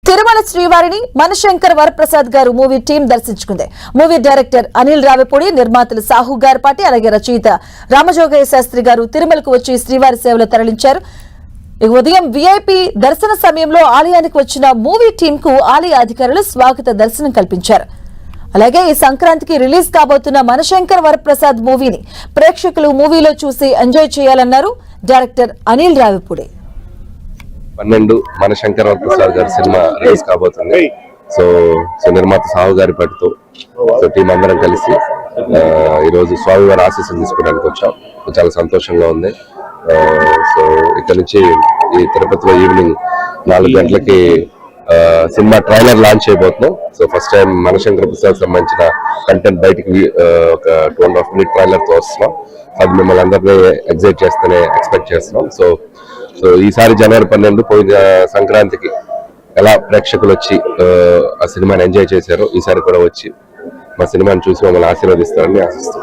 తిరుమల శ్రీవారిని Manashankar Varaprasad garu movie team దర్శించుకుంది. Movie director Anil Ravipudi, నిర్మాతలు సాహు గారిపాటి, అలాగే రచయిత రామజోగయ్య శాస్త్రి గారు తిరుమలకు వచ్చి శ్రీవారి సేవలు తరలించారు. ఉదయం వీఐపీ దర్శన సమయంలో ఆలయానికి వచ్చిన మూవీ టీం కు ఆలయ అధికారులు స్వాగత దర్శనం కల్పించారు. అలాగే ఈ సంక్రాంతికి రిలీజ్ కాబోతున్న మనశంకర్ వరప్రసాద్ మూవీని ప్రేక్షకులు మూవీలో చూసి ఎంజాయ్ చేయాలన్నారు డైరెక్టర్ అనిల్ రావిపూడి. 12 మనశంకర్ వరప్రసాద్ గారి సినిమా రిలీజ్ కాబోతుంది. సో నిర్మాత సాహు గారి పట్టుతో టీం అందరం కలిసి ఈరోజు స్వామివారి ఆశీస్సులు తీసుకోవడానికి వచ్చాం. చాలా సంతోషంగా ఉంది. సో ఇక్కడ నుంచి ఈ తిరుపతిలో ఈవినింగ్ 4 గంటలకి సినిమా ట్రైలర్ లాంచ్ చేయబోతున్నాం. So first time Manashankar Prasad సంబంధించిన కంటెంట్ బయటికి ఒక 2.5 minute ట్రైలర్ తో వస్తున్నాం. అది మిమ్మల్ని అందరినీ ఎక్స్పెక్ట్ చేస్తున్నాం. సో ఈసారి జనవరి 12 పోయిన సంక్రాంతికి ఎలా ప్రేక్షకులు వచ్చి ఆ సినిమాని ఎంజాయ్ చేశారో ఈసారి కూడా వచ్చి మా సినిమాని చూసి మమ్మల్ని ఆశీర్వదిస్తారని ఆశిస్తున్నాం.